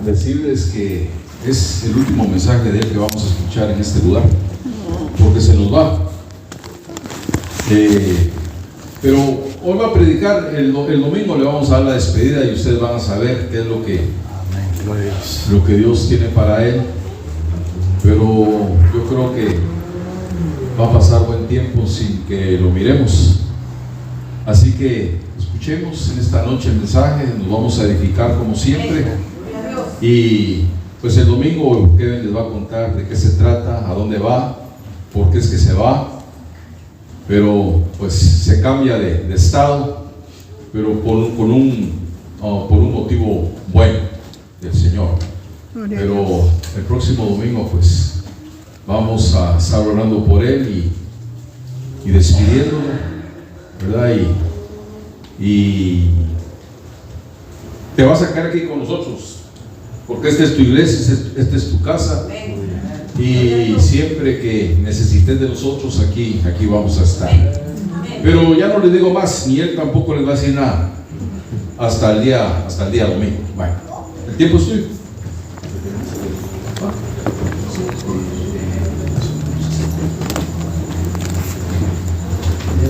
decirles que es el último mensaje de él que vamos a escuchar en este lugar, porque se nos va. Pero hoy va a predicar, el domingo le vamos a dar la despedida y ustedes van a saber qué es lo que Dios tiene para él. Pero yo creo que va a pasar buen tiempo sin que lo miremos. Así que escuchemos en esta noche el mensaje, nos vamos a edificar como siempre. Y pues el domingo Kevin les va a contar de qué se trata, a dónde va, por qué es que se va. Pero pues se cambia de estado, pero por un motivo bueno del Señor. Pero el próximo domingo pues vamos a estar orando por él y despidiéndolo, ¿verdad? Y te vas a quedar aquí con nosotros, porque esta es tu iglesia, esta es tu casa. Y siempre que necesites de nosotros, aquí vamos a estar. Pero ya no les digo más, ni él tampoco les va a decir nada hasta el día domingo. Bueno, el tiempo es tuyo.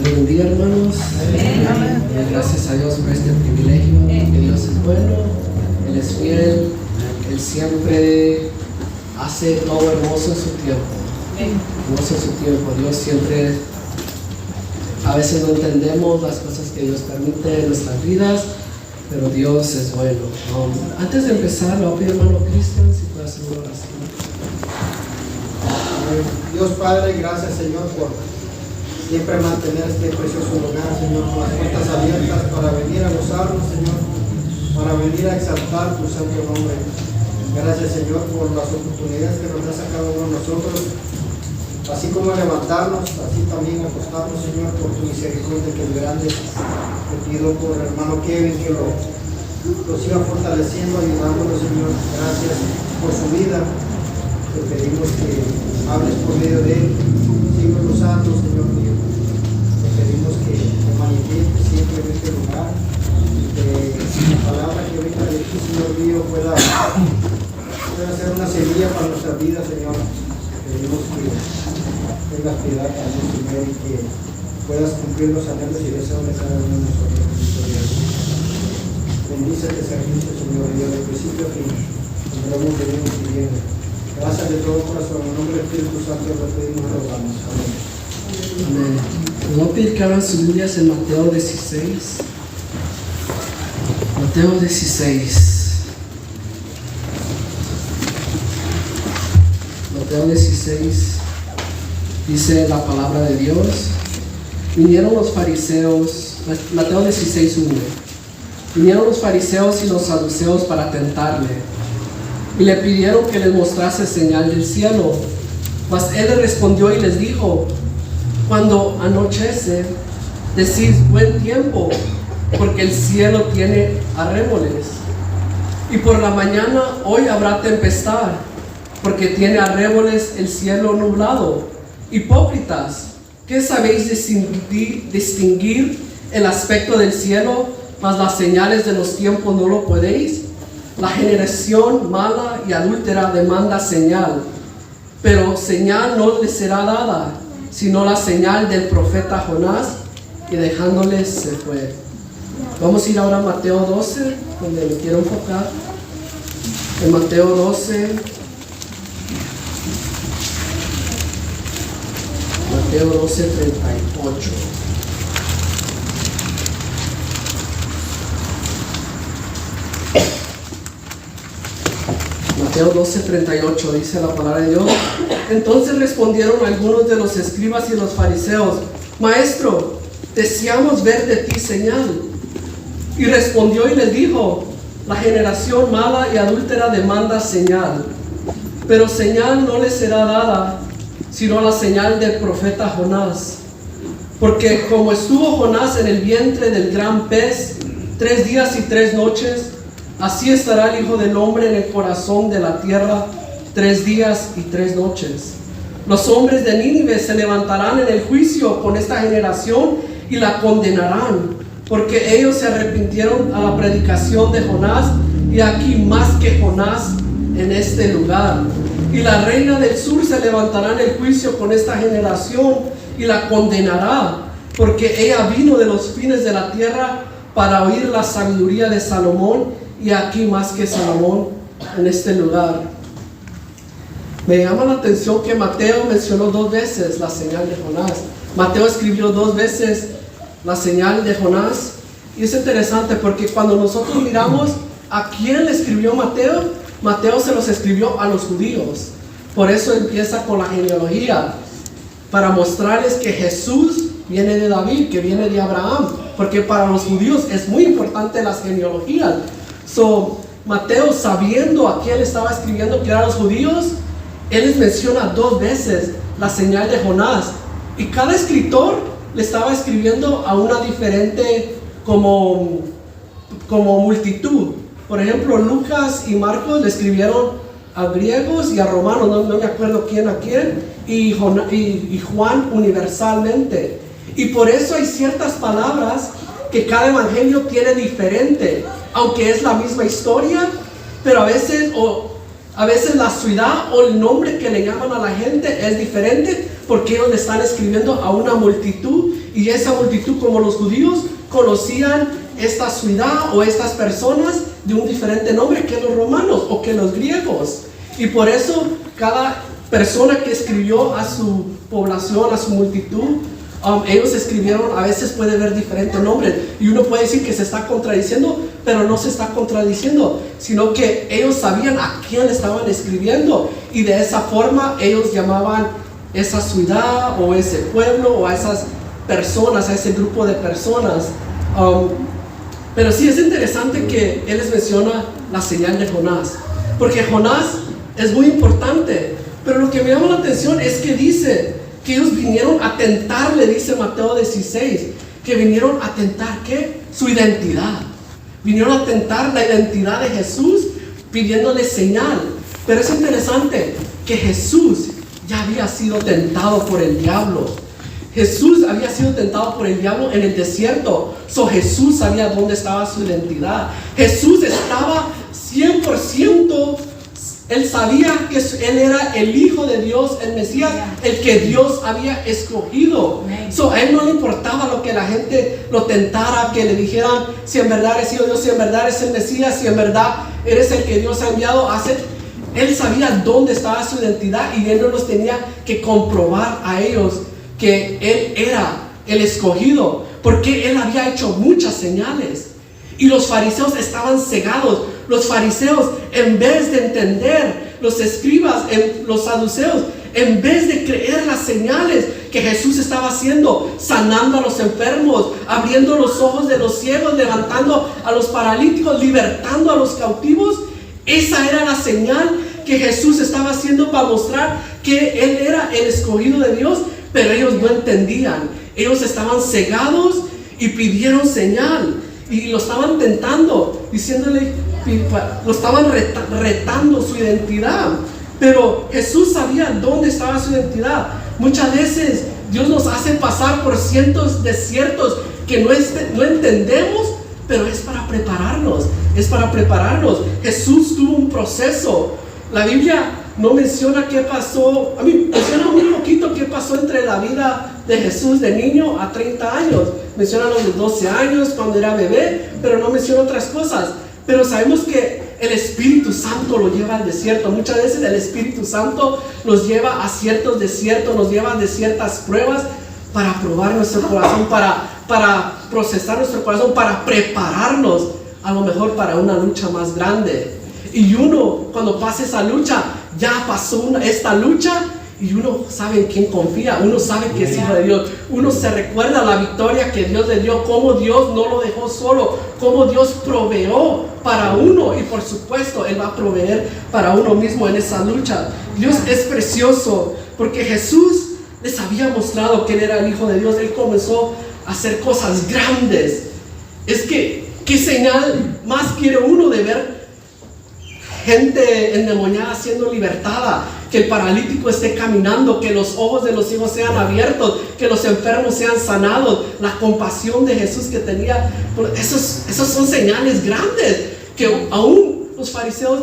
Buen día, hermanos. Gracias a Dios por este privilegio, que Dios es bueno, Él es fiel, Él siempre hace todo hermoso en su tiempo. Hermoso en su tiempo. Dios siempre, a veces no entendemos las cosas que Dios permite en nuestras vidas, pero Dios es bueno. Antes de empezar, le voy a pedir, hermano Cristian, si puede hacer una oración. Dios Padre, gracias Señor por siempre mantener este precioso lugar, Señor, con las puertas abiertas para venir a gozarnos, Señor, para venir a exaltar tu santo nombre. Gracias, Señor, por las oportunidades que nos das a cada uno de nosotros, así como levantarnos, así también acostarnos, Señor, por tu misericordia que es grande. Te pido por el hermano Kevin que lo siga fortaleciendo, ayudándolo, Señor. Gracias por su vida. Te pedimos que hables por medio de él. Sigue usando, Señor mío. Te pedimos que te manifiestes siempre en este lugar. Que la palabra que ahorita de ti, Señor mío, pueda ser una semilla para nuestra vida, Señor. Pedimos que tengas piedad también, Señor, y que puedas cumplir los anhelos y deseos de cada uno de nosotros. Bendice este servicio, Señor, Dios, del principio a fin. Como lo hemos venido pidiendo. Gracias de todo corazón. En nombre del Espíritu Santo lo pedimos y rogamos. Amén. Amén. Les voy a pedir que abran sus Biblias en Mateo 16. Mateo 16. Mateo 16 dice la palabra de Dios. Vinieron los fariseos, Mateo 16:1. Vinieron los fariseos y los saduceos para tentarle, y le pidieron que les mostrase señal del cielo. Mas él les respondió y les dijo: cuando anochece, decís buen tiempo, porque el cielo tiene arreboles. Y por la mañana, hoy habrá tempestad, porque tiene arreboles el cielo nublado. Hipócritas, ¿qué sabéis distinguir el aspecto del cielo, mas las señales de los tiempos no lo podéis? La generación mala y adúltera demanda señal, pero señal no le será dada, sino la señal del profeta Jonás. Y dejándoles se fue. Vamos a ir ahora a Mateo 12, donde me quiero enfocar. En Mateo 12, Mateo 12, 38. Mateo 12, 38 dice la palabra de Dios. Entonces respondieron algunos de los escribas y los fariseos: Maestro, deseamos ver de ti señal. Y respondió y les dijo: la generación mala y adúltera demanda señal, pero señal no les será dada, sino la señal del profeta Jonás. Porque como estuvo Jonás en el vientre del gran pez 3 días y 3 noches, así estará el Hijo del Hombre en el corazón de la tierra 3 días y 3 noches. Los hombres de Nínive se levantarán en el juicio con esta generación y la condenarán, porque ellos se arrepintieron a la predicación de Jonás y aquí más que Jonás en este lugar. Y la reina del sur se levantará en el juicio con esta generación y la condenará, porque ella vino de los fines de la tierra para oír la sabiduría de Salomón, y aquí más que Salomón en este lugar. Me llama la atención que Mateo mencionó 2 veces la señal de Jonás. Mateo escribió 2 veces la señal de Jonás, y es interesante porque cuando nosotros miramos a quién le escribió Mateo, Mateo se los escribió a los judíos. Por eso empieza con la genealogía, para mostrarles que Jesús viene de David, que viene de Abraham, porque para los judíos es muy importante las genealogías. Mateo, sabiendo a quién le estaba escribiendo, que eran los judíos, él les menciona 2 veces la señal de Jonás, y cada escritor le estaba escribiendo a una diferente como multitud. Por ejemplo, Lucas y Marcos le escribieron a griegos y a romanos, no me acuerdo quién a quién, y Juan universalmente. Y por eso hay ciertas palabras que cada evangelio tiene diferente, aunque es la misma historia, pero a veces la ciudad o el nombre que le llaman a la gente es diferente, porque ellos le están escribiendo a una multitud, y esa multitud, como los judíos, conocían esta ciudad o estas personas de un diferente nombre que los romanos o que los griegos. Y por eso cada persona que escribió a su población, a su multitud, ellos escribieron, a veces puede haber diferentes nombres, y uno puede decir que se está contradiciendo, pero no se está contradiciendo, sino que ellos sabían a quién le estaban escribiendo, y de esa forma ellos llamaban esa ciudad o ese pueblo o a esas personas, a ese grupo de personas. Pero sí es interesante que él les menciona la señal de Jonás, porque Jonás es muy importante, pero lo que me llama la atención es que dice que ellos vinieron a tentarle, dice Mateo 16, que vinieron a tentar, ¿qué? Su identidad. Vinieron a tentar la identidad de Jesús, pidiéndole señal. Pero es interesante que Jesús ya había sido tentado por el diablo. Jesús había sido tentado por el diablo en el desierto. Jesús sabía dónde estaba su identidad. Jesús estaba 100%, él sabía que él era el Hijo de Dios, el Mesías, el que Dios había escogido. A él no le importaba lo que la gente lo tentara, que le dijeran si en verdad eres Hijo de Dios, si en verdad eres el Mesías, si en verdad eres el que Dios ha enviado a hacer. Él sabía dónde estaba su identidad, y él no los tenía que comprobar a ellos que él era el escogido, porque él había hecho muchas señales. Y los fariseos estaban cegados. Los fariseos, en vez de entender, los escribas, los saduceos, en vez de creer las señales que Jesús estaba haciendo, sanando a los enfermos, abriendo los ojos de los ciegos, levantando a los paralíticos, libertando a los cautivos, esa era la señal que Jesús estaba haciendo para mostrar que él era el escogido de Dios. Pero ellos no entendían, ellos estaban cegados y pidieron señal, y lo estaban tentando, diciéndole, lo estaban retando su identidad. Pero Jesús sabía dónde estaba su identidad. Muchas veces Dios nos hace pasar por ciertos desiertos que no entendemos, pero es para prepararnos, Jesús tuvo un proceso. La Biblia no menciona qué pasó, menciona muy poquito qué pasó entre la vida de Jesús de niño a 30 años. Menciona los 12 años cuando era bebé, pero no menciona otras cosas. Pero sabemos que el Espíritu Santo lo lleva al desierto. Muchas veces el Espíritu Santo nos lleva a ciertos desiertos, nos lleva de ciertas pruebas para probar nuestro corazón, para procesar nuestro corazón, para prepararnos a lo mejor para una lucha más grande. Y uno, cuando pasa esa lucha, ya pasó esta lucha, y uno sabe en quién confía, uno sabe que es hijo de Dios, uno se recuerda la victoria que Dios le dio, cómo Dios no lo dejó solo, cómo Dios proveó para uno, y por supuesto Él va a proveer para uno mismo en esa lucha. Dios es precioso, porque Jesús les había mostrado que Él era el Hijo de Dios. Él comenzó a hacer cosas grandes. Es que, ¿qué señal más quiere uno de ver gente endemoniada siendo libertada? Que el paralítico esté caminando, que los ojos de los ciegos sean abiertos, que los enfermos sean sanados. La compasión de Jesús que tenía, esos son señales grandes que aún los fariseos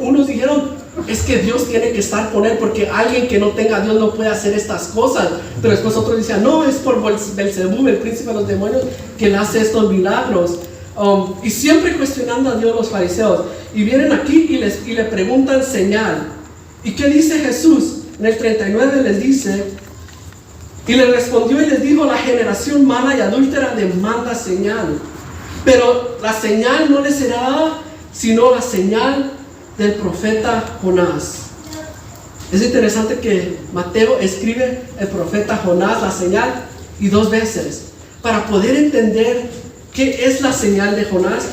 unos dijeron, es que Dios tiene que estar con él, porque alguien que no tenga a Dios no puede hacer estas cosas. Pero después otros decían, no, es por Belzebú, el príncipe de los demonios, que le hace estos milagros. Y siempre cuestionando a Dios los fariseos. Y vienen aquí y le preguntan señal. ¿Y qué dice Jesús? En el 39 les dice, y le respondió y les dijo, la generación mala y adúltera demanda señal. Pero la señal no le será dada, sino la señal del profeta Jonás. Es interesante que Mateo escribe el profeta Jonás, la señal, y 2 veces. Para poder entender qué es la señal de Jonás,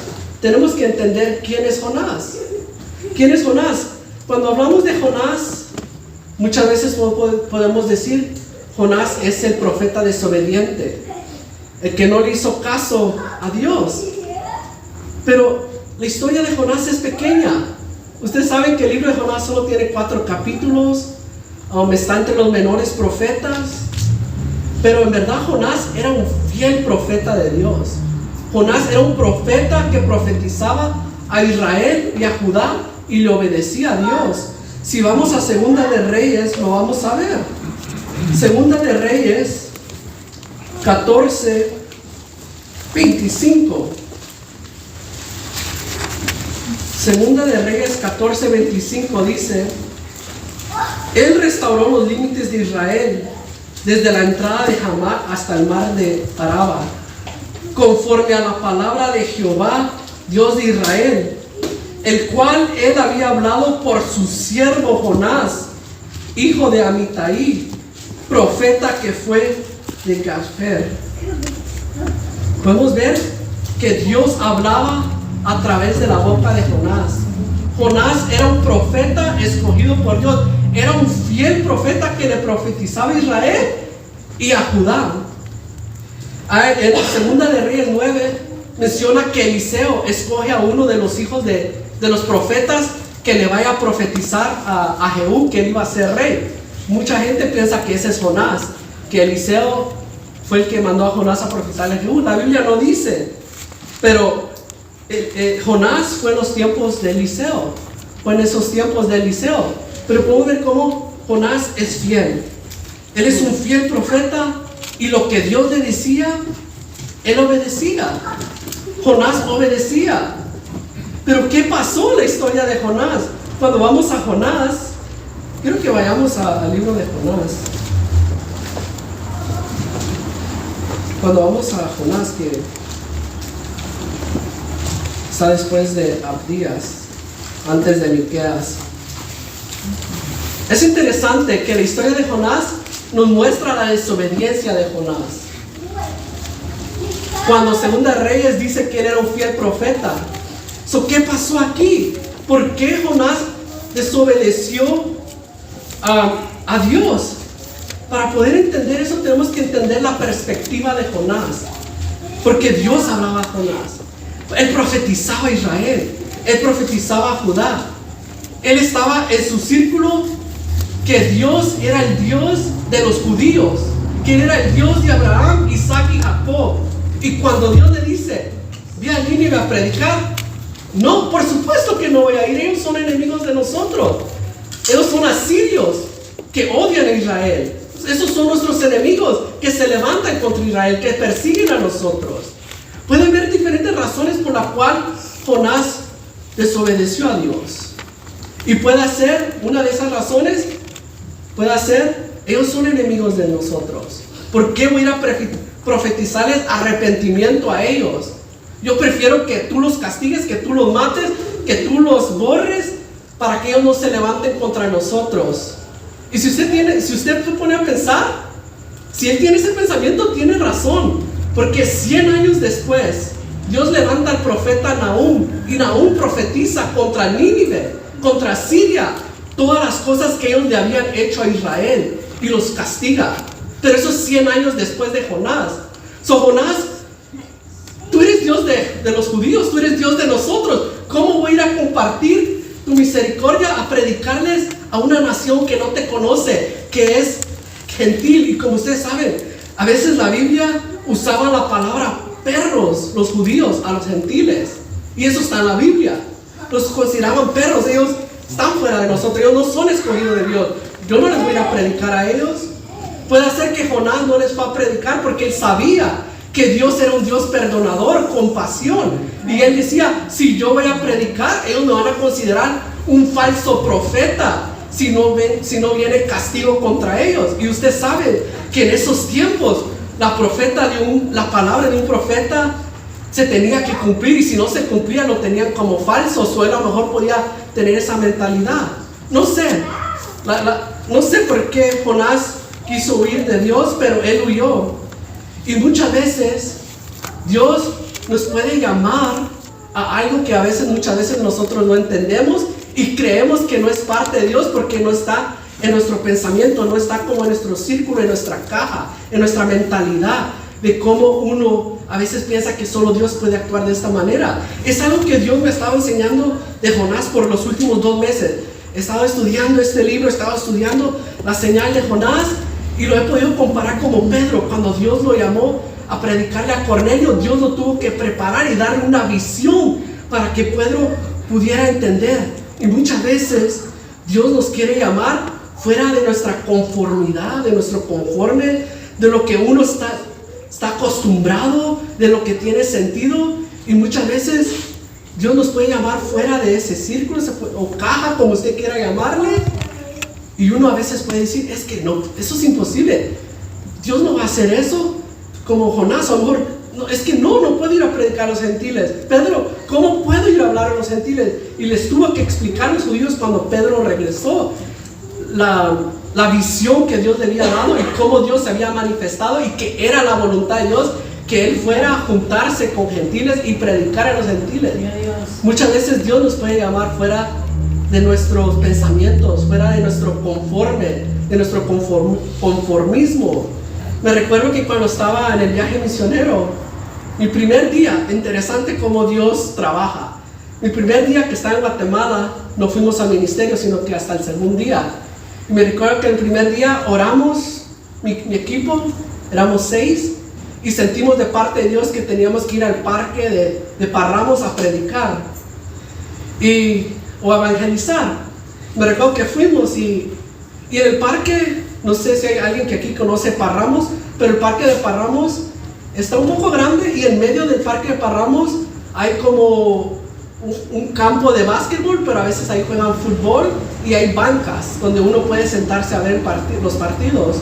tenemos que entender quién es Jonás. ¿Quién es Jonás? Cuando hablamos de Jonás, muchas veces podemos decir, Jonás es el profeta desobediente, el que no le hizo caso a Dios. Pero la historia de Jonás es pequeña. Ustedes saben que el libro de Jonás solo tiene 4 capítulos, está entre los menores profetas. Pero en verdad Jonás era un fiel profeta de Dios. Jonás era un profeta que profetizaba a Israel y a Judá y le obedecía a Dios. Si vamos a Segunda de Reyes, lo vamos a ver. Segunda de Reyes 14:25. Segunda de Reyes 14:25 dice, Él restauró los límites de Israel desde la entrada de Hamá hasta el mar de Araba, conforme a la palabra de Jehová, Dios de Israel, el cual Él había hablado por su siervo Jonás, hijo de Amitai, profeta que fue de Gafer. Podemos ver que Dios hablaba a través de la boca de Jonás. Jonás era un profeta escogido por Dios. Era un fiel profeta que le profetizaba a Israel y a Judá. En Segunda de Reyes 9 menciona que Eliseo escoge a uno de los hijos de los profetas que le vaya a profetizar a Jehú, que él iba a ser rey. Mucha gente piensa que ese es Jonás, que Eliseo fue el que mandó a Jonás a profetizarle a Jehú. La Biblia no dice, pero Jonás fue en los tiempos de Eliseo, fue en esos tiempos de Eliseo. Pero podemos ver cómo Jonás es fiel. Él es un fiel profeta y lo que Dios le decía, él obedecía. Jonás obedecía. Pero ¿qué pasó en la historia de Jonás? Cuando vamos a Jonás, quiero que vayamos al libro de Jonás. Cuando vamos a Jonás, que está después de Abdías, antes de Miqueas. Es interesante que la historia de Jonás nos muestra la desobediencia de Jonás. Cuando Segunda Reyes dice que él era un fiel profeta. ¿Qué pasó aquí? ¿Por qué Jonás desobedeció a Dios? Para poder entender eso tenemos que entender la perspectiva de Jonás. Porque Dios hablaba a Jonás. Él profetizaba a Israel. Él profetizaba a Judá. Él estaba en su círculo, que Dios era el Dios de los judíos, que Él era el Dios de Abraham, Isaac y Jacob. Y cuando Dios le dice, ve a Nínive a predicar, no, por supuesto que no voy a ir. Ellos son enemigos de nosotros. Ellos son asirios que odian a Israel. Esos son nuestros enemigos que se levantan contra Israel, que persiguen a nosotros. Puede haber diferentes razones por las cuales Jonás desobedeció a Dios. Y puede ser, una de esas razones, puede ser, ellos son enemigos de nosotros. ¿Por qué voy a ir a profetizarles arrepentimiento a ellos? Yo prefiero que tú los castigues, que tú los mates, que tú los borres, para que ellos no se levanten contra nosotros. Y si usted se pone a pensar, si él tiene ese pensamiento, tiene razón. Porque 100 años después, Dios levanta al profeta Nahum, y Nahum profetiza contra Nínive, contra Siria, todas las cosas que ellos le habían hecho a Israel, y los castiga. Pero eso es 100 años después de Jonás. Jonás, tú eres Dios de los judíos, tú eres Dios de nosotros. ¿Cómo voy a ir a compartir tu misericordia, a predicarles a una nación que no te conoce, que es gentil? Y como ustedes saben, a veces la Biblia usaba la palabra perros, los judíos, a los gentiles. Y eso está en la Biblia. los consideraban perros. Ellos están fuera de nosotros, ellos no son escogidos de Dios. Yo no les voy a predicar a ellos. Puede ser que Jonás no les fue a predicar porque él sabía que Dios era un Dios perdonador, compasión. Y él decía, si yo voy a predicar, ellos me van a considerar un falso profeta si no viene castigo contra ellos. Y usted sabe que en esos tiempos la palabra de un profeta se tenía que cumplir, y si no se cumplía lo tenían como falso. O él a lo mejor podía tener esa mentalidad. No sé, no sé por qué Jonás quiso huir de Dios, pero él huyó. Y muchas veces Dios nos puede llamar a algo que muchas veces nosotros no entendemos y creemos que no es parte de Dios porque no está en nuestro pensamiento, no está como en nuestro círculo, en nuestra caja, en nuestra mentalidad de cómo uno a veces piensa que solo Dios puede actuar de esta manera. Es algo que Dios me estaba enseñando de Jonás por los últimos 2 meses. He estado estudiando este libro, he estado estudiando la señal de Jonás, y lo he podido comparar como Pedro. Cuando Dios lo llamó a predicarle a Cornelio, Dios lo tuvo que preparar y darle una visión para que Pedro pudiera entender. Y muchas veces Dios nos quiere llamar fuera de nuestra conformidad, de nuestro conforme, de lo que uno está acostumbrado, de lo que tiene sentido. Y muchas veces Dios nos puede llamar fuera de ese círculo o caja, como usted quiera llamarle. Y uno a veces puede decir, es que no, eso es imposible. Dios no va a hacer eso. Como Jonás, a lo mejor, no, es que no puedo ir a predicar a los gentiles. Pedro, ¿cómo puedo ir a hablar a los gentiles? Y les tuvo que explicar a los judíos cuando Pedro regresó la visión que Dios le había dado y cómo Dios se había manifestado y que era la voluntad de Dios que él fuera a juntarse con gentiles y predicar a los gentiles. Muchas veces Dios nos puede llamar fuera de nuestros pensamientos, fuera de nuestro conformismo. Me recuerdo que cuando estaba en el viaje misionero, mi primer día, interesante cómo Dios trabaja. Mi primer día que estaba en Guatemala, no fuimos al ministerio, sino que hasta el segundo día. Y me recuerdo que el primer día oramos, mi equipo, éramos 6, y sentimos de parte de Dios que teníamos que ir al parque de Parramos a predicar o evangelizar. Me recuerdo que fuimos y en el parque, no sé si hay alguien que aquí conoce Parramos, pero el parque de Parramos está un poco grande, y en medio del parque de Parramos hay como un campo de básquetbol, pero a veces ahí juegan fútbol, y hay bancas donde uno puede sentarse a ver los partidos.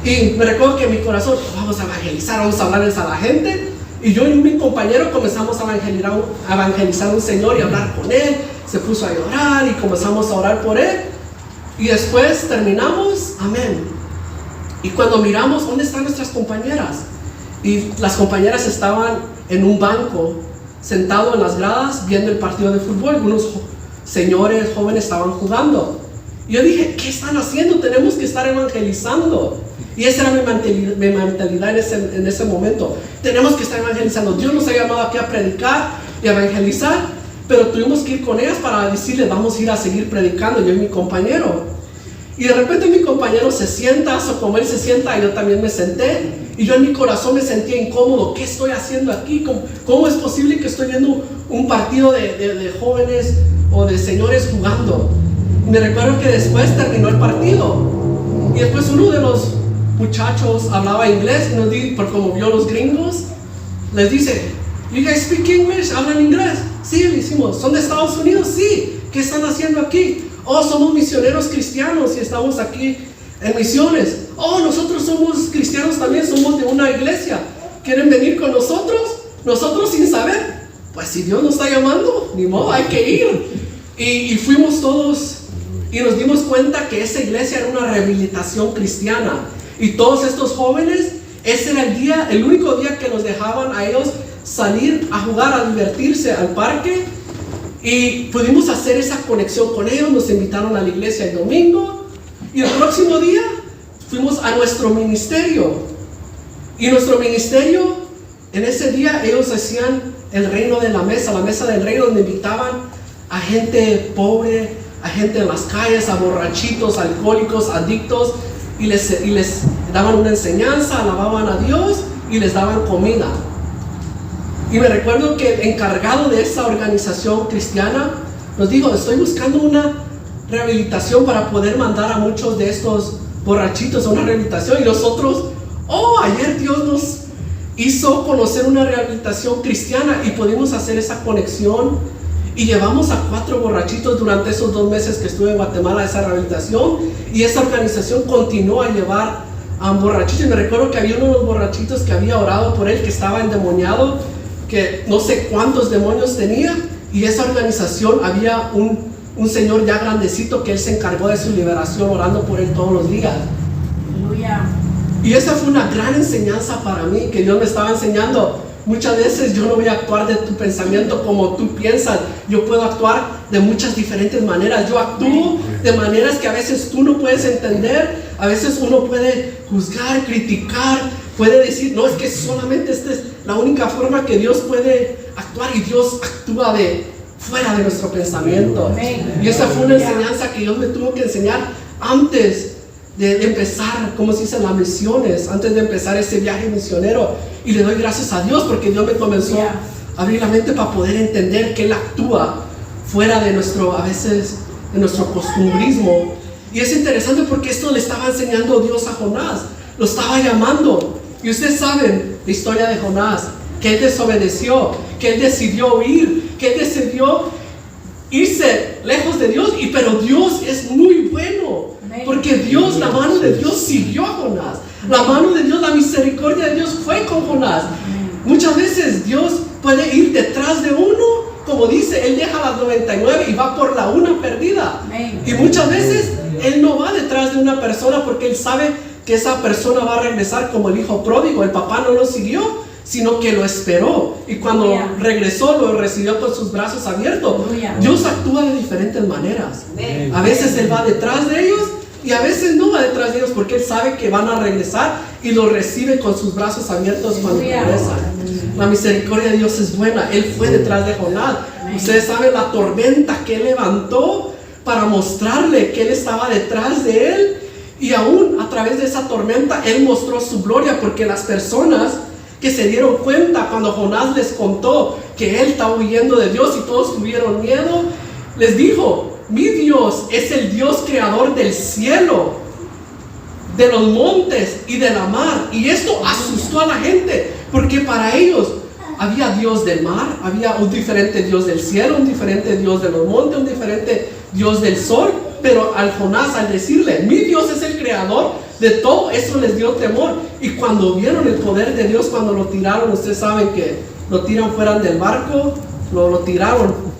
Y me recuerdo que en mi corazón, vamos a evangelizar, vamos a hablarles a la gente. Y yo y mi compañero comenzamos a evangelizar a un señor y hablar con él. Se puso a llorar y comenzamos a orar por él. Y después terminamos, amén. Y cuando miramos, ¿dónde están nuestras compañeras? Y las compañeras estaban en un banco, sentado en las gradas, viendo el partido de fútbol. Unos señores jóvenes estaban jugando. Y yo dije, ¿qué están haciendo? Tenemos que estar evangelizando. Y esa era mi mentalidad en ese momento. Tenemos que estar evangelizando. Dios nos ha llamado aquí a predicar y a evangelizar, pero tuvimos que ir con ellas para decirles, vamos a ir a seguir predicando, yo y mi compañero. Y de repente mi compañero se sienta, o como él se sienta, yo también me senté, y yo en mi corazón me sentía incómodo. ¿Qué estoy haciendo aquí? ¿Cómo es posible que estoy viendo un partido de jóvenes o de señores jugando? Y me recuerdo que después terminó el partido, y después uno de los muchachos hablaba inglés, y nos dijo, por como vio los gringos, les dice, "You guys speak English?" ¿Hablan inglés? Sí, le hicimos. ¿Son de Estados Unidos? Sí. ¿Qué están haciendo aquí? Oh, somos misioneros cristianos y estamos aquí en misiones. Oh, nosotros somos cristianos también, somos de una iglesia. ¿Quieren venir con nosotros? Nosotros sin saber, pues si Dios nos está llamando, ni modo, hay que ir. Y fuimos todos y nos dimos cuenta que esa iglesia era una rehabilitación cristiana. Y todos estos jóvenes, ese era el único día que los dejaban a ellos salir a jugar, a divertirse al parque. Y pudimos hacer esa conexión con ellos. Nos invitaron a la iglesia el domingo. Y el próximo día fuimos a nuestro ministerio. Y nuestro ministerio, en ese día ellos hacían el reino de la mesa del reino, donde invitaban a gente pobre, a gente en las calles, a borrachitos, alcohólicos, adictos. Y les daban una enseñanza, alababan a Dios y les daban comida. Y me recuerdo que el encargado de esa organización cristiana nos dijo, estoy buscando una rehabilitación para poder mandar a muchos de estos borrachitos a una rehabilitación. Y nosotros, ayer Dios nos hizo conocer una rehabilitación cristiana y pudimos hacer esa conexión. Y llevamos a 4 borrachitos durante esos 2 meses que estuve en Guatemala a esa rehabilitación. Y esa organización continuó a llevar a un borrachito. Y me recuerdo que había uno de los borrachitos que había orado por él, que estaba endemoniado, que no sé cuántos demonios tenía. Y esa organización había un señor ya grandecito que él se encargó de su liberación, orando por él todos los días. Aleluya. Y esa fue una gran enseñanza para mí, que Dios me estaba enseñando. Muchas veces yo no voy a actuar de tu pensamiento como tú piensas. Yo puedo actuar de muchas diferentes maneras. Yo actúo de maneras que a veces tú no puedes entender. A veces uno puede juzgar, criticar, puede decir, no, es que solamente esta es la única forma que Dios puede actuar, y Dios actúa de fuera de nuestro pensamiento. Y esa fue una enseñanza que Dios me tuvo que enseñar antes de empezar, como se dice, las misiones, antes de empezar ese viaje misionero. Y le doy gracias a Dios porque Dios me comenzó a abrir la mente para poder entender que Él actúa fuera de nuestro, a veces, de nuestro costumbrismo. Y es interesante porque esto le estaba enseñando Dios a Jonás, lo estaba llamando. Y ustedes saben la historia de Jonás, que él desobedeció, que él decidió huir, que él decidió irse lejos de Dios. Pero Dios es muy bueno, porque Dios, la mano de Dios siguió a Jonás. La mano de Dios, la misericordia de Dios fue con Jonás. Muchas veces Dios puede ir detrás de uno, como dice, Él deja las 99 y va por la una perdida. Y muchas veces Él no va detrás de una persona porque Él sabe que esa persona va a regresar como el hijo pródigo. El papá no lo siguió, sino que lo esperó. Y cuando regresó, lo recibió con sus brazos abiertos. Dios actúa de diferentes maneras. A veces Él va detrás de ellos y a veces no va detrás de ellos, porque Él sabe que van a regresar y lo recibe con sus brazos abiertos cuando regresan. La misericordia de Dios es buena. Él fue detrás de Jonás. Ustedes saben la tormenta que Él levantó para mostrarle que Él estaba detrás de él. Y aún a través de esa tormenta Él mostró su gloria, porque las personas que se dieron cuenta cuando Jonás les contó que él estaba huyendo de Dios y todos tuvieron miedo, les dijo: mi Dios es el Dios creador del cielo, de los montes y de la mar. Y esto asustó a la gente, porque para ellos había Dios del mar, había un diferente Dios del cielo, un diferente Dios de los montes, un diferente Dios del sol. Pero al Jonás, al decirle: mi Dios es el creador de todo, eso les dio temor. Y cuando vieron el poder de Dios, cuando lo tiraron, ustedes saben que lo tiran fuera del barco, lo tiraron.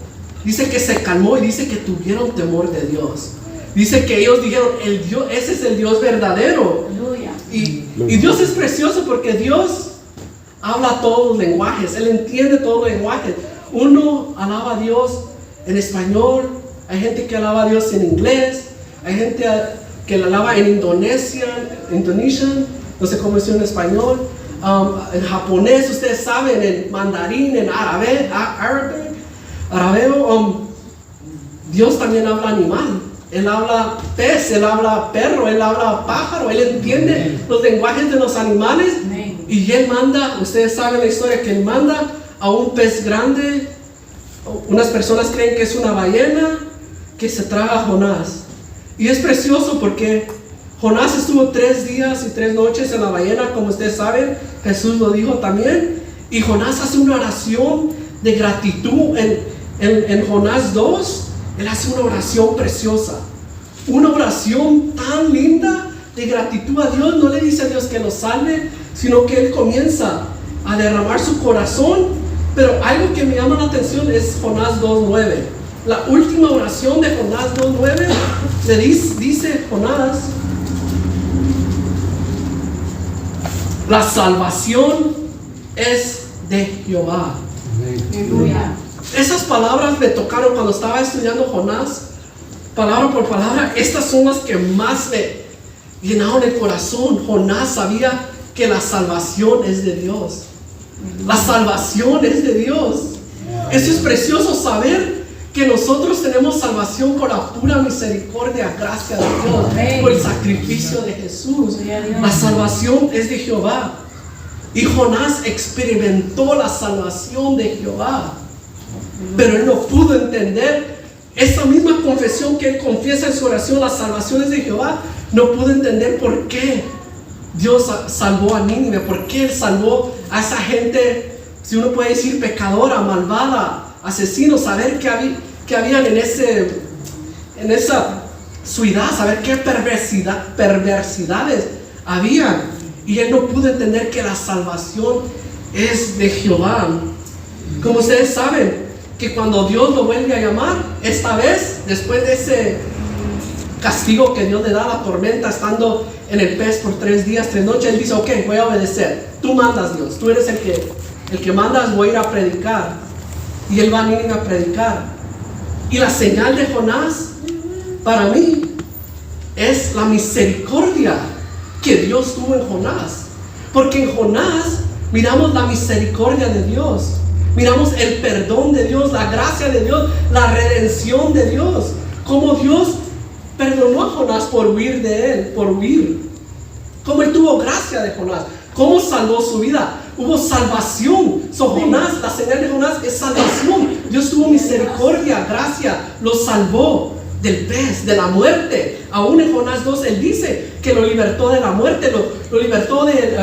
Dice que se calmó y dice que tuvieron temor de Dios. Dice que ellos dijeron: el Dios, ese es el Dios verdadero. Y Dios es precioso, porque Dios habla todos los lenguajes. Él entiende todos los lenguajes. Uno alaba a Dios en español, hay gente que alaba a Dios en inglés, hay gente que la alaba en Indonesian, no sé cómo decirlo en español, en japonés, ustedes saben, en mandarín, en arameo. Dios también habla animal. Él habla pez, Él habla perro, Él habla pájaro. Él entiende los lenguajes de los animales. Y Él manda, ustedes saben la historia, que Él manda a un pez grande. Unas personas creen que es una ballena, que se traga a Jonás. Y es precioso porque Jonás estuvo 3 días y 3 noches en la ballena, como ustedes saben, Jesús lo dijo también. Y Jonás hace una oración de gratitud en Jonás 2. Él hace una oración preciosa, una oración tan linda de gratitud a Dios. No le dice a Dios que lo salve, sino que Él comienza a derramar su corazón. Pero algo que me llama la atención es Jonás 2:9. La última oración de Jonás 2:9 le dice Jonás: la salvación es de Jehová. Aleluya. Esas palabras me tocaron cuando estaba estudiando Jonás, palabra por palabra. Estas son las que más me llenaron el corazón. Jonás sabía que la salvación es de Dios. La salvación es de Dios. Eso es precioso, saber que nosotros tenemos salvación por la pura misericordia, gracia de Dios, por el sacrificio de Jesús. La salvación es de Jehová. Y Jonás experimentó la salvación de Jehová. Pero él no pudo entender esa misma confesión que él confiesa en su oración, las salvaciones de Jehová. No pudo entender por qué Dios salvó a Nínive, por qué él salvó a esa gente, si uno puede decir pecadora, malvada, asesinos, saber qué habían en esa ciudad, saber qué perversidades habían. Y él no pudo entender que la salvación es de Jehová. Como ustedes saben, que cuando Dios lo vuelve a llamar, esta vez, después de ese castigo que Dios le da a la tormenta, estando en el pez por 3 días, 3 noches, él dice: ok, voy a obedecer. Tú mandas, Dios, tú eres el que mandas, voy a ir a predicar. Y él va a ir a predicar. Y la señal de Jonás, para mí, es la misericordia que Dios tuvo en Jonás. Porque en Jonás miramos la misericordia de Dios, miramos el perdón de Dios, la gracia de Dios, la redención de Dios. Como Dios perdonó a Jonás por huir de él, por huir. Como él tuvo gracia de Jonás, cómo salvó su vida. Hubo salvación. Jonás, la señal de Jonás es salvación. Dios tuvo misericordia, gracia, lo salvó del pez, de la muerte. Aún en Jonás 2 él dice que lo libertó de la muerte, lo libertó de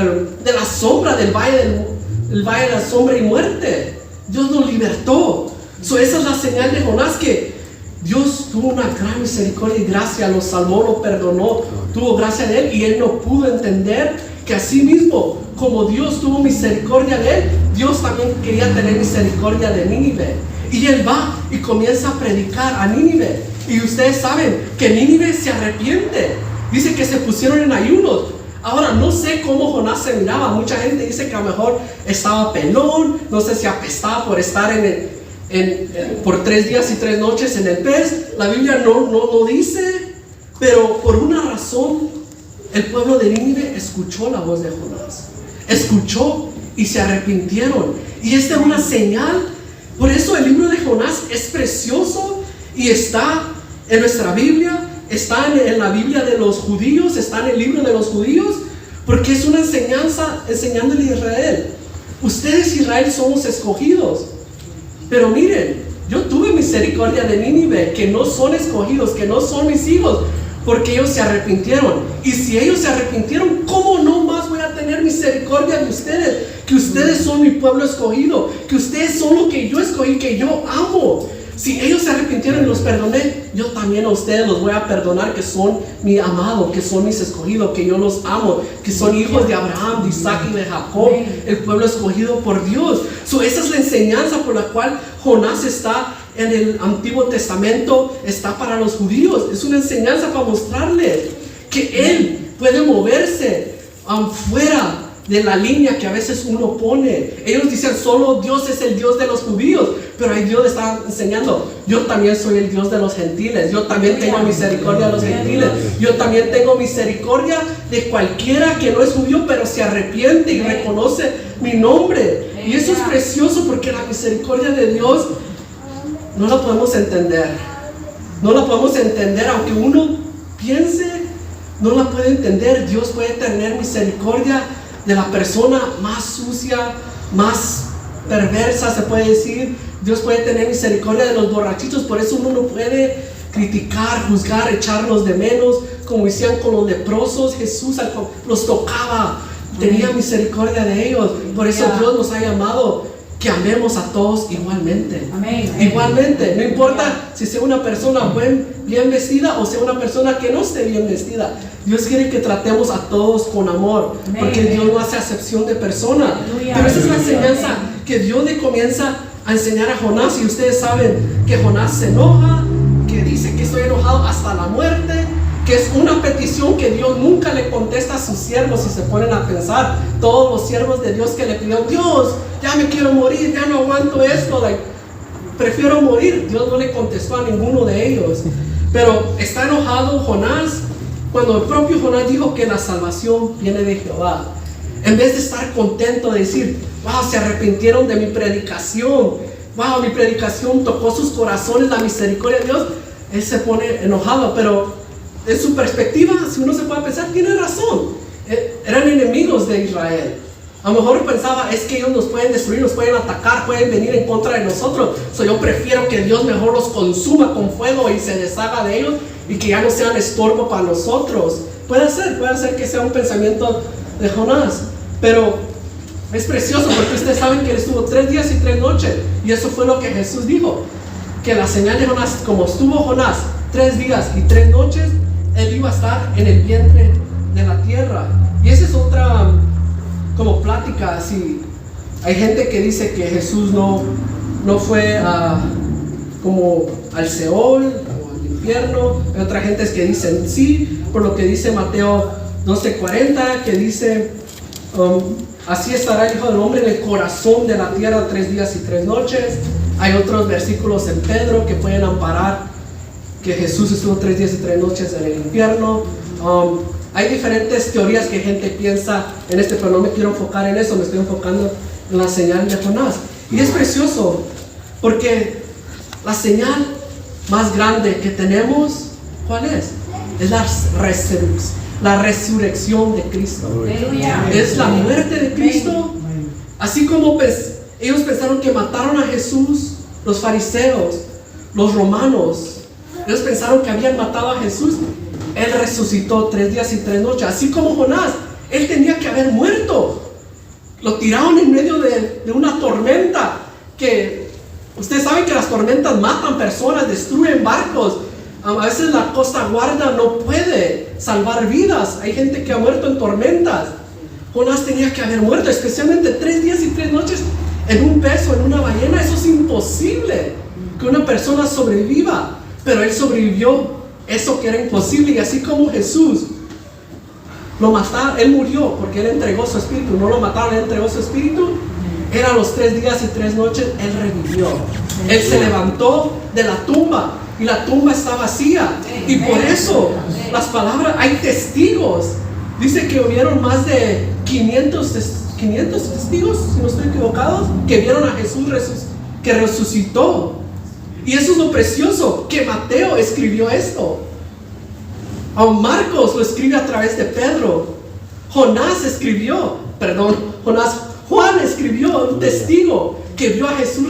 la sombra, del valle de la sombra y muerte. Dios lo libertó. Esa es la señal de Jonás, que Dios tuvo una gran misericordia y gracia, lo salvó, lo perdonó, tuvo gracia de él. Y él no pudo entender que así mismo, como Dios tuvo misericordia de él, Dios también quería tener misericordia de Nínive. Y él va y comienza a predicar a Nínive. Y ustedes saben que Nínive se arrepiente. Dice que se pusieron en ayunos. Ahora, no sé cómo Jonás se miraba. Mucha gente dice que a lo mejor estaba pelón, no sé si apestaba por estar por 3 días y 3 noches en el pez. La Biblia no dice, pero por una razón el pueblo de Nínive escuchó la voz de Jonás. Escuchó y se arrepintieron. Y esta es una señal. Por eso el libro de Jonás es precioso y está en nuestra Biblia, está en la Biblia de los judíos, está en el libro de los judíos, porque es una enseñanza enseñándole a Israel: ustedes, Israel, somos escogidos. Pero miren, yo tuve misericordia de Nínive, que no son escogidos, que no son mis hijos, porque ellos se arrepintieron. Y si ellos se arrepintieron, ¿cómo no más voy a tener misericordia de ustedes? Que ustedes son mi pueblo escogido, que ustedes son lo que yo escogí, que yo amo. Si ellos se arrepintieron y los perdoné, yo también a ustedes los voy a perdonar, que son mi amado, que son mis escogidos, que yo los amo, que son hijos de Abraham, de Isaac y de Jacob, el pueblo escogido por Dios. Esa es la enseñanza por la cual Jonás está en el Antiguo Testamento, está para los judíos. Es una enseñanza para mostrarles que él puede moverse fuera de la línea que a veces uno pone. Ellos dicen solo Dios es el Dios de los judíos, pero ahí Dios está enseñando: yo también soy el Dios de los gentiles, yo también tengo misericordia de los gentiles, yo también tengo misericordia de cualquiera que no es judío pero se arrepiente y reconoce mi nombre. Y eso es precioso, porque la misericordia de Dios no la podemos entender. No la podemos entender, aunque uno piense, no la puede entender. Dios puede tener misericordia de la persona más sucia, más perversa, se puede decir. Dios puede tener misericordia de los borrachitos. Por eso uno no puede criticar, juzgar, echarlos de menos, como decían con los leprosos. Jesús los tocaba, tenía misericordia de ellos. Por eso Dios nos ha llamado que amemos a todos igualmente. Igualmente, no importa si sea una persona bien vestida o sea una persona que no esté bien vestida. Dios quiere que tratemos a todos con amor, porque Dios no hace acepción de persona. Pero esa es la enseñanza que Dios le comienza a enseñar a Jonás. Y ustedes saben que Jonás se enoja, que dice que estoy enojado hasta la muerte, que es una petición que Dios nunca le contesta a sus siervos. Si se ponen a pensar, todos los siervos de Dios que le pidieron: Dios, ya me quiero morir, ya no aguanto esto, prefiero morir. Dios no le contestó a ninguno de ellos. Pero está enojado Jonás cuando el propio Jonás dijo que la salvación viene de Jehová. En vez de estar contento de decir: wow, se arrepintieron de mi predicación, wow, mi predicación tocó sus corazones, la misericordia de Dios, él se pone enojado. Pero en su perspectiva, si uno se puede pensar, tiene razón. Eran enemigos de Israel. A lo mejor pensaba, es que ellos nos pueden destruir, nos pueden atacar, pueden venir en contra de nosotros. Yo prefiero que Dios mejor los consuma con fuego y se deshaga de ellos y que ya no sean estorbo para nosotros. Puede ser que sea un pensamiento de Jonás, pero es precioso porque ustedes saben que él estuvo 3 días y 3 noches, y eso fue lo que Jesús dijo, que la señal de Jonás, como estuvo Jonás 3 días y 3 noches, él iba a estar en el vientre de la tierra. Y esa es otra como plática así. Hay gente que dice que Jesús no fue como al Seol o al infierno. Hay otra gente que dicen sí, por lo que dice Mateo 12:40, que dice así estará el Hijo del Hombre en el corazón de la tierra 3 días y 3 noches. Hay otros versículos en Pedro que pueden amparar que Jesús estuvo 3 días y 3 noches en el infierno. Hay diferentes teorías que gente piensa en pero no me quiero enfocar en eso, me estoy enfocando en la señal de Jonás. Y es precioso porque la señal más grande que tenemos, ¿cuál es? Es la resurrección de Cristo. Es la muerte de Cristo. Así como ellos pensaron que mataron a Jesús, los fariseos, los romanos, ellos pensaron que habían matado a Jesús. Él resucitó 3 días y 3 noches. Así como Jonás, él tenía que haber muerto. Lo tiraron en medio de una tormenta. Que ustedes saben que las tormentas matan personas, destruyen barcos. A veces la Costa Guarda no puede salvar vidas. Hay gente que ha muerto en tormentas. Jonás tenía que haber muerto, especialmente 3 días y 3 noches en un pez o en una ballena. Eso es imposible que una persona sobreviva. Pero él sobrevivió. Eso que era imposible. Y así como Jesús lo mataron, él murió porque él entregó su espíritu. No lo mataron, él entregó su espíritu. Eran los 3 días y 3 noches. Él revivió. Él se levantó de la tumba y la tumba está vacía. Y por eso las palabras, hay testigos. Dice que hubieron más de 500 testigos, si no estoy equivocado, que vieron a Jesús que resucitó. Y eso es lo precioso, que Mateo escribió esto. Marcos lo escribe a través de Pedro. Juan escribió, un testigo que vio a Jesús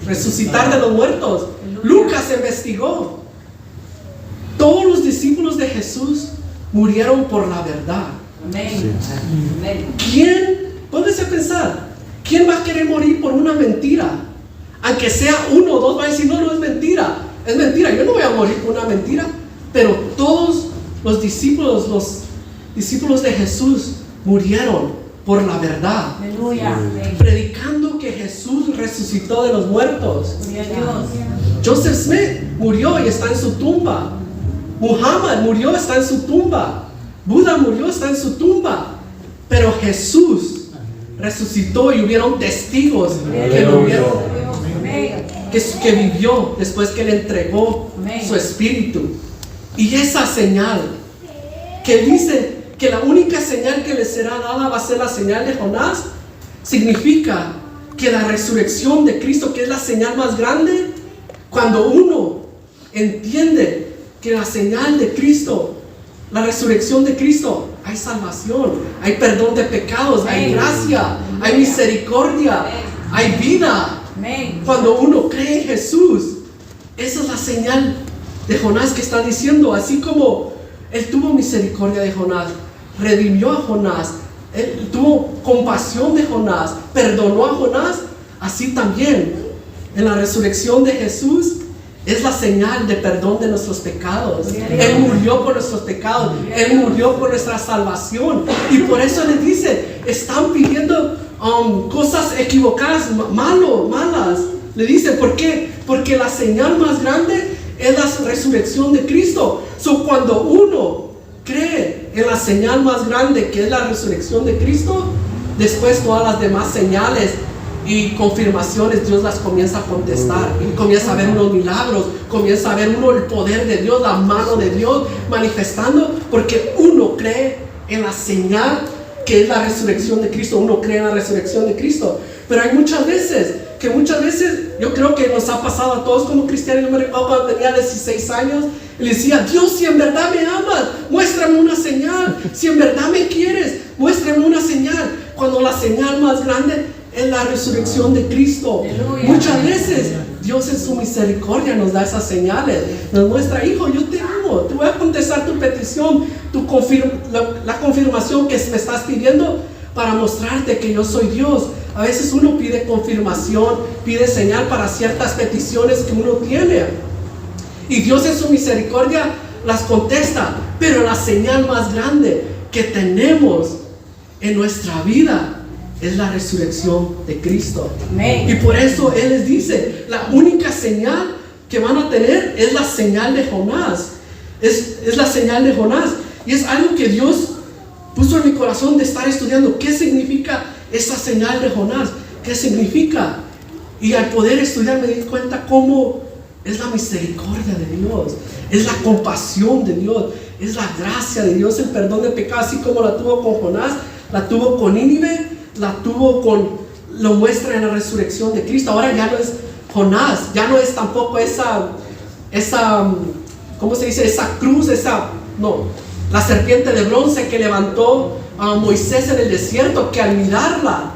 resucitar de los muertos. Lucas investigó. Todos los discípulos de Jesús murieron por la verdad. Póngase a pensar, ¿quién va a querer morir por una mentira? Aunque sea 1 o 2 va a decir, no es mentira. Es mentira, yo no voy a morir por una mentira. Pero todos los discípulos de Jesús murieron por la verdad. Aleluya. Predicando que Jesús resucitó de los muertos. Joseph Smith murió y está en su tumba. Muhammad murió, está en su tumba. Buda murió, está en su tumba. Pero Jesús resucitó y hubieron testigos que lo vieron. Que vivió después que le entregó su espíritu. Y esa señal que dice que la única señal que le será dada va a ser la señal de Jonás, significa que la resurrección de Cristo, que es la señal más grande, cuando uno entiende que la señal de Cristo, la resurrección de Cristo, hay salvación, hay perdón de pecados, hay gracia, hay misericordia, hay vida. Cuando uno cree en Jesús, esa es la señal de Jonás que está diciendo. Así como él tuvo misericordia de Jonás, redimió a Jonás, él tuvo compasión de Jonás, perdonó a Jonás, así también en la resurrección de Jesús es la señal de perdón de nuestros pecados. Él murió por nuestros pecados, él murió por nuestra salvación. Y por eso les dice, están pidiendo cosas equivocadas, malas. Le dice, ¿por qué? Porque la señal más grande es la resurrección de Cristo. Cuando uno cree en la señal más grande, que es la resurrección de Cristo, después todas las demás señales y confirmaciones Dios las comienza a contestar, y comienza a ver unos milagros, comienza a ver uno el poder de Dios, la mano de Dios manifestando, porque uno cree en la señal que es la resurrección de Cristo. Uno cree en la resurrección de Cristo. Pero hay muchas veces, yo creo que nos ha pasado a todos como cristianos. Yo me recuerdo cuando tenía 16 años, y le decía, Dios, si en verdad me amas, muéstrame una señal. Si en verdad me quieres, muéstrenme una señal, cuando la señal más grande es la resurrección de Cristo. Aleluya. Muchas veces Dios en su misericordia nos da esas señales, nos muestra, hijo, yo te amo, te voy a contestar tu petición, la confirmación que me estás pidiendo para mostrarte que yo soy Dios. A veces uno pide confirmación, pide señal para ciertas peticiones que uno tiene, y Dios en su misericordia las contesta, pero la señal más grande que tenemos en nuestra vida es la resurrección de Cristo. Amén. Y por eso Él les dice, la única señal que van a tener es la señal de Jonás. Es la señal de Jonás. Y es algo que Dios puso en mi corazón de estar estudiando. ¿Qué significa esa señal de Jonás? ¿Qué significa? Y al poder estudiar me di cuenta cómo es la misericordia de Dios, es la compasión de Dios, es la gracia de Dios, el perdón de pecados, así como la tuvo con Jonás, la tuvo con Nínive, lo muestra en la resurrección de Cristo. Ahora ya no es Jonás, ya no es tampoco esa ¿cómo se dice? Esa cruz, la serpiente de bronce que levantó a Moisés en el desierto, que al mirarla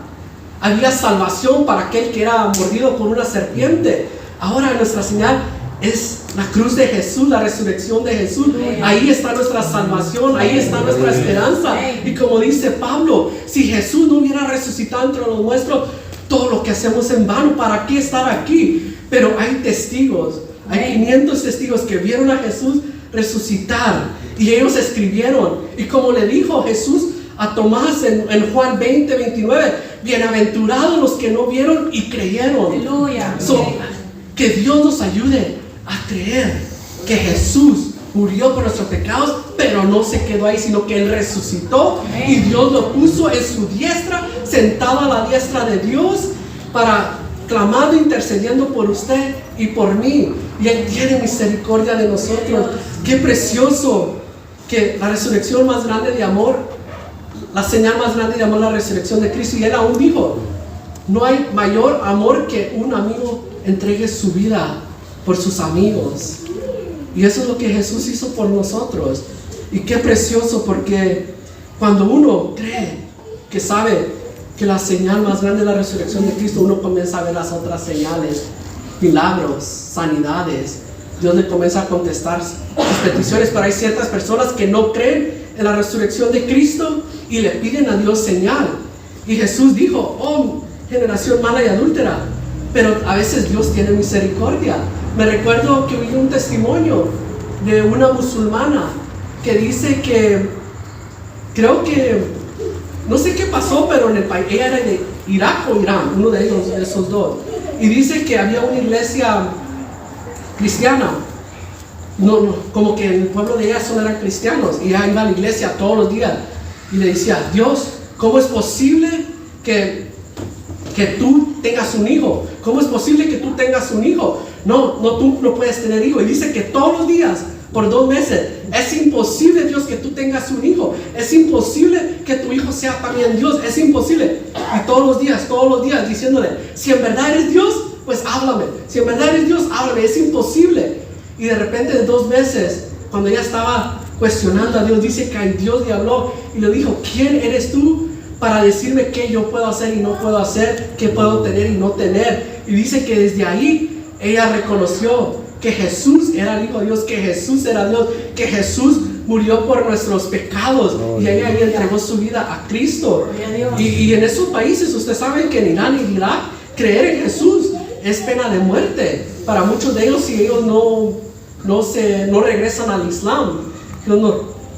había salvación para aquel que era mordido por una serpiente. Ahora nuestra señal es la cruz de Jesús, la resurrección de Jesús. Ahí está nuestra salvación, ahí está nuestra esperanza. Y como dice Pablo, si Jesús no hubiera resucitado entre los nuestros, todo lo que hacemos en vano. ¿Para qué estar aquí? Pero hay testigos, hay 500 testigos que vieron a Jesús resucitar, y ellos escribieron. Y como le dijo Jesús a Tomás en Juan 20:29, bienaventurados los que no vieron y creyeron. Aleluya. Que Dios nos ayude a creer que Jesús murió por nuestros pecados, pero no se quedó ahí, sino que Él resucitó. Amén. Y Dios lo puso en su diestra, sentado a la diestra de Dios, para clamando, intercediendo por usted y por mí. Y Él tiene misericordia de nosotros. Qué precioso que la resurrección más grande de amor, la señal más grande de amor, la resurrección de Cristo. Y Él aún dijo, no hay mayor amor que un amigo entregue su vida por sus amigos. Y eso es lo que Jesús hizo por nosotros. Y qué precioso, porque cuando uno cree, que sabe que la señal más grande es la resurrección de Cristo, uno comienza a ver las otras señales, milagros, sanidades. Dios le comienza a contestar sus peticiones. Pero hay ciertas personas que no creen en la resurrección de Cristo y le piden a Dios señal. Y Jesús dijo, oh generación mala y adúltera, pero a veces Dios tiene misericordia. Me recuerdo que oí un testimonio de una musulmana que dice que, creo que, no sé qué pasó, pero en el país, ella era de Irak o Irán, uno de ellos, de esos dos, y dice que había una iglesia cristiana, como que en el pueblo de ella solo eran cristianos, y ella iba a la iglesia todos los días, y le decía, Dios, ¿cómo es posible que tú tengas un hijo? ¿Cómo es posible que tú tengas un hijo? No, tú no puedes tener hijo. Y dice que todos los días, por 2 meses, es imposible, Dios, que tú tengas un hijo. Es imposible que tu hijo sea también Dios. Es imposible. Y todos los días, diciéndole, si en verdad eres Dios, pues háblame. Si en verdad eres Dios, háblame. Es imposible. Y de repente, de 2 meses, cuando ella estaba cuestionando a Dios, dice que Dios le habló y le dijo, ¿quién eres tú para decirme qué yo puedo hacer y no puedo hacer, qué puedo tener y no tener? Y dice que desde ahí ella reconoció que Jesús era el Hijo de Dios, que Jesús era Dios, que Jesús murió por nuestros pecados, y ella ahí entregó su vida a Cristo. Y en esos países, ustedes saben que en Irán y Irak, creer en Jesús es pena de muerte para muchos de ellos si ellos no regresan al Islam.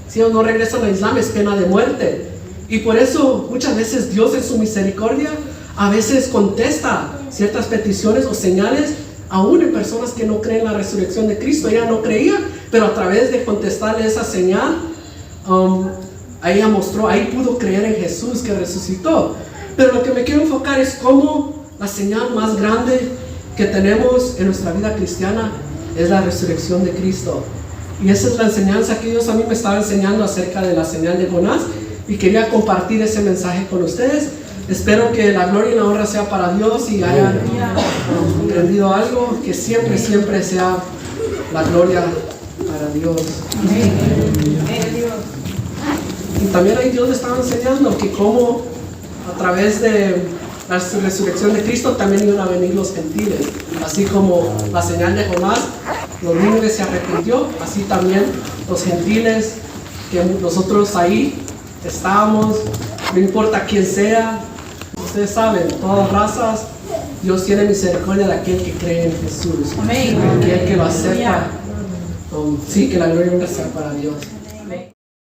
Si ellos no regresan al Islam, es pena de muerte. Y por eso muchas veces Dios en su misericordia a veces contesta ciertas peticiones o señales aún en personas que no creen en la resurrección de Cristo. Ella no creía, pero a través de contestarle esa señal, ella mostró, ahí pudo creer en Jesús que resucitó. Pero lo que me quiero enfocar es cómo la señal más grande que tenemos en nuestra vida cristiana es la resurrección de Cristo. Y esa es la enseñanza que Dios a mí me estaba enseñando acerca de la señal de Jonás, y quería compartir ese mensaje con ustedes. Espero que la gloria y la honra sea para Dios y hayan aprendido algo, que siempre sea la gloria para Dios. Amén. Y también ahí Dios le estaba enseñando que como a través de la resurrección de Cristo también iban a venir los gentiles. Así como la señal de Jonás, los nínives se arrepintió, así también los gentiles que nosotros ahí estábamos, no importa quién sea, ustedes saben, todas razas, Dios tiene misericordia de aquel que cree en Jesús. Amén. Aquel que lo acepta. Aleluya. Sí, que la gloria sea para Dios.